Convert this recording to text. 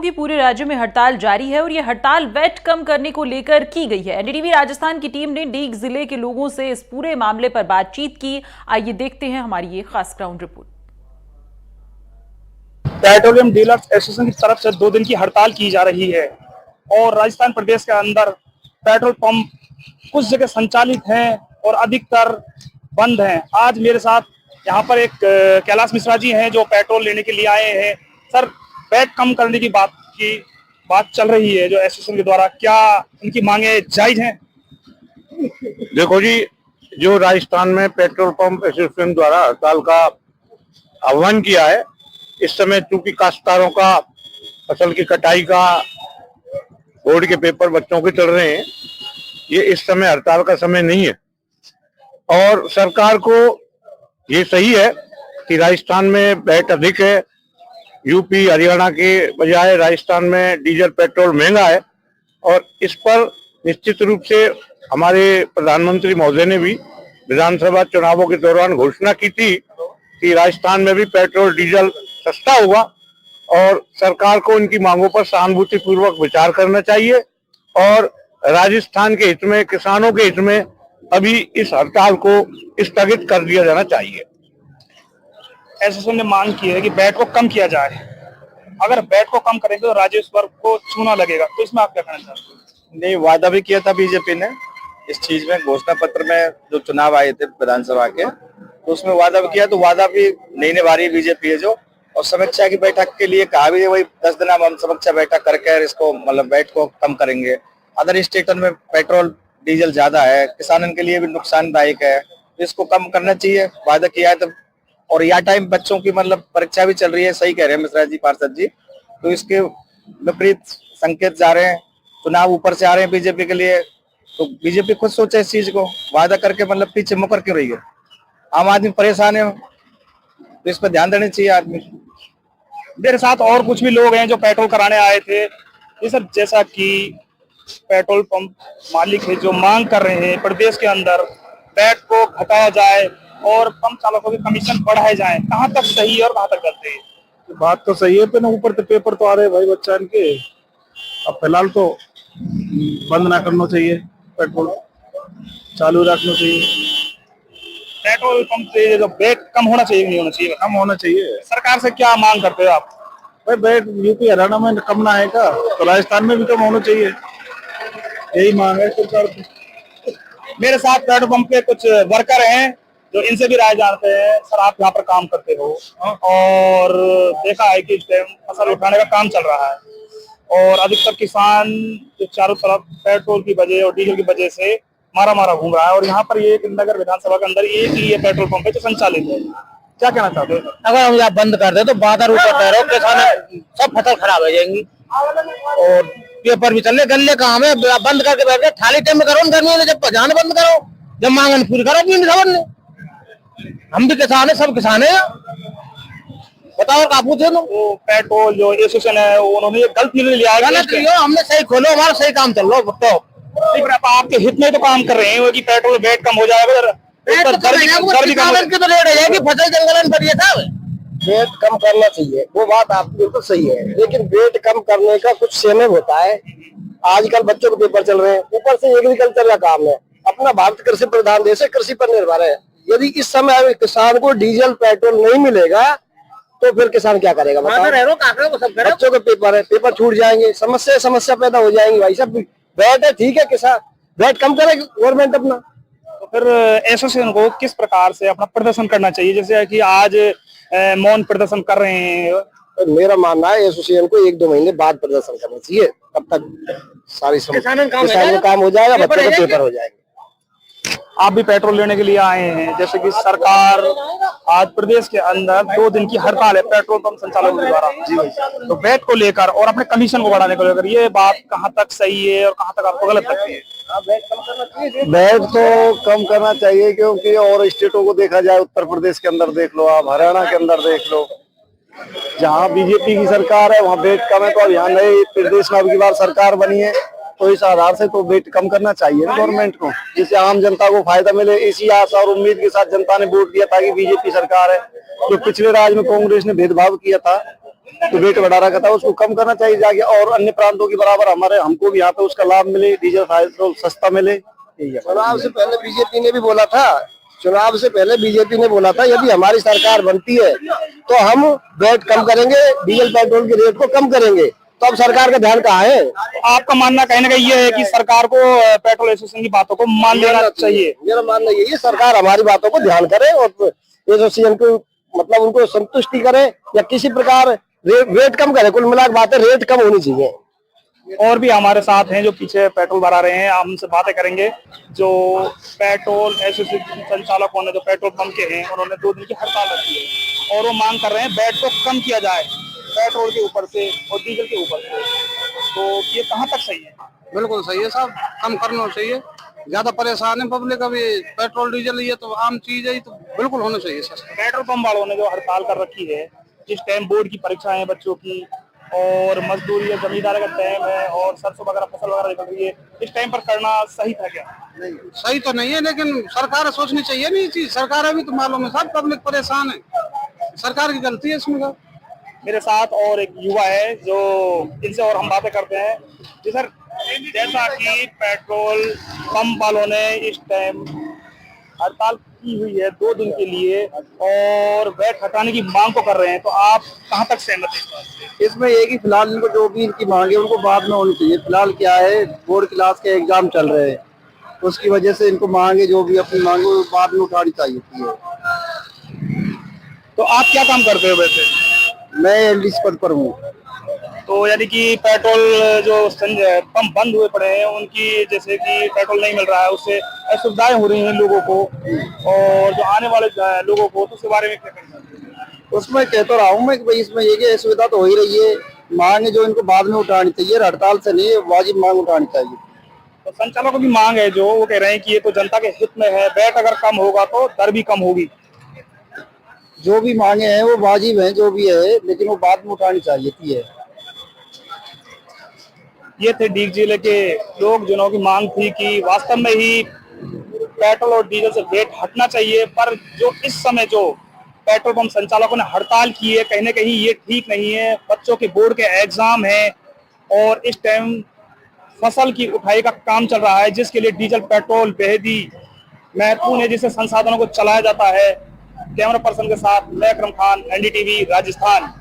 कि पूरे राज्य में हड़ताल जारी है और ये हड़ताल वैट कम करने को लेकर की गई है। एनडीटीवी राजस्थान की टीम ने डीग जिले के लोगों से इस पूरे मामले पर बातचीत की। आइए देखते हैं हमारी ये खास ground report. Petroleum dealers association की तरफ से 2 दिन की हड़ताल की जा रही है और राजस्थान प्रदेश के अंदर पेट्रोल पंप कुछ जगह संचालित हैं और अधिकतर बंद हैं। आज मेरे साथ यहाँ पर एक कैलाश मिश्रा जी हैं जो पेट्रोल लेने के लिए आए हैं। सर, वैट कम करने की बात चल रही है जो एसोसिएशन के द्वारा, क्या उनकी मांगे जायज हैं? देखो जी, जो राजस्थान में पेट्रोल पंप एसोसिएशन द्वारा हड़ताल का आह्वान किया है, इस समय चूंकि काश्तकारों का फसल की कटाई का बोर्ड के पेपर बच्चों के चल रहे हैं, ये इस समय हड़ताल का समय नहीं है। और सरकार को ये सही है कि राजस्थान में वैट अधिक है। यूपी हरियाणा के बजाय राजस्थान में डीजल पेट्रोल महंगा है और इस पर निश्चित रूप से हमारे प्रधानमंत्री महोदय ने भी विधानसभा चुनावों के दौरान घोषणा की थी कि राजस्थान में भी पेट्रोल डीजल सस्ता होगा और सरकार को इनकी मांगों पर सहानुभूति पूर्वक विचार करना चाहिए और राजस्थान के हित में, किसानों के हित में अभी इस हड़ताल को स्थगित कर दिया जाना चाहिए। एसोसिएशन ने मांग की है कि वैट को कम किया जाए। अगर वैट को कम करेंगे तो राजस्व वर्ग को छूना लगेगा, तो इसमें आप क्या कहना चाहते हैं? नहीं, वादा भी किया था बीजेपी ने इस चीज में, घोषणा पत्र में जो चुनाव आए थे विधानसभा के, तो उसमें वादा भी किया, तो वादा भी नहीं निभा रही बीजेपी है जो। और समीक्षा की बैठक के लिए कहा भी है, वही 10 दिन हम समीक्षा बैठक करके इसको मतलब वैट को कम करेंगे। अदर स्टेटों में पेट्रोल डीजल ज्यादा है, किसानों के लिए भी नुकसानदायक है, तो इसको कम करना चाहिए, वादा किया है। तो और यह टाइम बच्चों की मतलब परीक्षा भी चल रही है, सही कह रहे हैं मिश्रा जी, पार्षद जी, तो इसके विपरीत संकेत जा रहे हैं, चुनाव ऊपर से आ रहे हैं बीजेपी के लिए। तो बीजेपी खुद सोचे इस चीज को, वादा करके मतलब पीछे मुकर क्यों रही है? आम आदमी परेशान है, तो इस पर ध्यान देना चाहिए आदमी। मेरे साथ और कुछ भी लोग हैं जो पेट्रोल कराने आए थे। ये सर, जैसा कि पेट्रोल पंप मालिक है जो मांग कर रहे हैं प्रदेश के अंदर वैट को घटाया जाए और पंप चालकों के कमीशन बढ़ाए जाए, कहाँ तक सही है और कहाँ तक गलत है? बात तो सही है, पर ऊपर तो पेपर तो आ रहे हैं भाई बच्चा इनके। अब फिलहाल तो बंद ना करना चाहिए, पेट्रोल चालू रखना चाहिए। पेट्रोल पंप से जो वैट कम होना चाहिए, नहीं होना चाहिए? कम होना चाहिए। सरकार से क्या मांग करते हो आप? भाई वैट यूपी हरियाणा में कम ना आएगा तो राजस्थान में भी कम होना चाहिए, यही मांग है सरकार की। मेरे साथ पेट्रोल पंप के कुछ वर्कर हैं जो इनसे भी राय जानते हैं। सर, आप यहाँ पर काम करते हो और देखा है कि फसल उठाने का काम चल रहा है और अधिकतर किसान जो चारों तरफ पेट्रोल की वजह और डीजल की वजह से मारा घूम रहा है और यहाँ पर ये नगर विधानसभा के अंदर एक ही ये पेट्रोल पंप है जो संचालित है। क्या कहना चाहते हो? अगर हम यहाँ बंद कर दे तो बादल ऊपर ठहरो, किसान सब फसल खराब हो जाएंगी और पेपर भी चल रहे, गन्ने काम है, बंद करके बैठ गए। थाली टाइम में करो, गर्मी में जब जान बंद करो, जब मांगन पूरी करो अपनी खबर ने। हम भी किसान है, सब किसान है, बताओ का पूछे तो। पेट्रोल जो एसोसिएशन है उन्होंने ये गलत निर्णय लिया है। गलत लिया, हमने सही खोलो, हमारा सही काम चल रहा तो। आपके हित में तो काम कर रहे हैं कि पेट्रोल वेट कम हो जाएगा, तो रेट हो जाएगी, फसल जंगलन पर ये था। वेट कम करना चाहिए, वो बात आप बिल्कुल सही है, लेकिन वेट कम करने का कुछ समय होता है। आजकल बच्चों के पेपर चल रहे हैं, ऊपर से एग्रीकल्चर का काम है, अपना भारत कृषि प्रधान देश है, कृषि पर निर्भर है। यदि इस समय किसान को डीजल पेट्रोल नहीं मिलेगा तो फिर किसान क्या करेगा? बच्चों के पेपर है, पेपर छूट जाएंगे, समस्या पैदा हो जाएंगी। भाई साहब, वेट है ठीक है, किसान वेट कम करेगी गवर्नमेंट अपना। तो फिर एसोसिएशन को किस प्रकार से अपना प्रदर्शन करना चाहिए? जैसे कि आज मौन प्रदर्शन कर रहे हैं, तो मेरा मानना है एसोसिएशन को 1-2 महीने बाद प्रदर्शन करना चाहिए, तब तक सारी किसान का काम हो जाएगा, बच्चों के पेपर हो जाएंगे। आप भी पेट्रोल लेने के लिए आए हैं, जैसे कि सरकार आज प्रदेश के अंदर 2 दिन की हड़ताल है पेट्रोल पंप संचालकों के द्वारा, तो वैट को लेकर और अपने कमीशन को बढ़ाने को लेकर, ये बात कहाँ तक सही है और कहाँ तक आपको गलत लगती है? वैट तो कम करना चाहिए, क्योंकि और स्टेटों को देखा जाए, उत्तर प्रदेश के अंदर देख लो, आप हरियाणा के अंदर देख लो, जहाँ बीजेपी की सरकार है वहाँ वेट कम है। तो अब यहाँ नए प्रदेश में अब की बार सरकार बनी है, तो इस आधार से तो वेट कम करना चाहिए ना गवर्नमेंट को, जिससे आम जनता को फायदा मिले। इसी आशा और उम्मीद के साथ जनता ने वोट दिया था कि बीजेपी सरकार है। जो पिछले राज्य में कांग्रेस ने भेदभाव किया था, तो रेट बढ़ा रखा था, उसको कम करना चाहिए जाके, और अन्य प्रांतों के बराबर हमारे हमको भी यहाँ पे उसका लाभ मिले, डीजल पेट्रोल सस्ता मिले। चुनाव से पहले बीजेपी ने भी बोला था, चुनाव से पहले बीजेपी ने बोला था यदि हमारी सरकार बनती है तो हम रेट कम करेंगे, डीजल पेट्रोल के रेट को कम करेंगे। तो अब सरकार का ध्यान कहाँ है? आपका मानना कहीं ना कहीं ये है कि सरकार को पेट्रोल एसोसिएशन की बातों को मान लेना चाहिए। मेरा मानना यही है, सरकार हमारी बातों को ध्यान करे और एसोसिएशन को मतलब उनको संतुष्टि करे या किसी प्रकार रेट कम करे। कुल मिलाकर बात है, रेट कम होनी चाहिए। और भी हमारे साथ हैं जो पीछे पेट्रोल भरा रहे हैं, हम उनसे बातें करेंगे। जो पेट्रोल एसोसिएशन संचालकों ने, जो पेट्रोल पंप के हैं, उन्होंने 2 दिन की हड़ताल रखी है और वो मांग कर रहे हैं बेट को कम किया जाए पेट्रोल के ऊपर से और डीजल के ऊपर से। तो ये कहाँ तक सही है? बिल्कुल सही है साहब, कम करना चाहिए। ज्यादा परेशान है पब्लिक, अभी पेट्रोल डीजल ये तो आम चीज है, तो बिल्कुल होना चाहिए सर। पेट्रोल पंप वालों ने जो हड़ताल कर रखी है, जिस टाइम बोर्ड की परीक्षाएं हैं बच्चों की और मजदूरी या जमींदारी का टाइम है और सरसों वगैरह फसल वगैरह निकल रही है, इस टाइम पर करना सही था क्या? नहीं, सही तो नहीं है, लेकिन सरकार सोचनी चाहिए नहीं चीज। सरकार अभी तो मालूम है साहब, पब्लिक परेशान है, सरकार की गलती है इसमें। मेरे साथ और एक युवा है जो इनसे और हम बातें करते हैं। जी सर, जैसा कि पेट्रोल पंप वालों ने इस टाइम हड़ताल की हुई है 2 दिन के लिए और वैट हटाने की मांग को कर रहे हैं, तो आप कहां तक सहमत हैं? इसमें एक ही फिलहाल इनको जो भी इनकी मांगे उनको बाद में होनी चाहिए। फिलहाल क्या है, बोर्ड क्लास के एग्जाम चल रहे हैं, उसकी वजह से इनको मांगे जो भी अपनी मांगे वो बाद में उठानी चाहिए थी। तो आप क्या काम करते हो वैसे? मैं एलडीसी पद पर हूँ। तो यानी कि पेट्रोल जो पंप बंद हुए पड़े हैं उनकी, जैसे कि पेट्रोल नहीं मिल रहा है, उससे असुविधाएं हो रही हैं लोगों को और जो आने वाले लोगों को, तो उसके बारे में क्या कहना चाहते हैं? उसमें कह तो रहा हूँ मैं कि भाई इसमें ये असुविधा तो हो ही रही है, मांग जो इनको बाद में उठानी चाहिए, हड़ताल से नहीं वाजिब मांग उठानी चाहिए। तो संचालकों की मांग है जो वो कह रहे हैं कि ये तो जनता के हित में है, वैट अगर कम होगा तो दर भी कम होगी। जो भी मांगे हैं वो वाजिब हैं, जो भी है, लेकिन वो बाद में उठानी चाहिए थी। ये थे डीग जिले के लोग जिन्हों की मांग थी कि वास्तव में ही पेट्रोल और डीजल से रेट हटना चाहिए, पर जो इस समय जो पेट्रोल पंप संचालकों ने हड़ताल की है, कहीं ना कहीं ये ठीक नहीं है। बच्चों के बोर्ड के एग्जाम हैं और इस टाइम फसल की उठाई का काम चल रहा है, जिसके लिए डीजल पेट्रोल बेहद ही महत्वपूर्ण है, जिससे संसाधनों को चलाया जाता है। कैमरा पर्सन के साथ मैं अकरम खान, एनडीटीवी राजस्थान।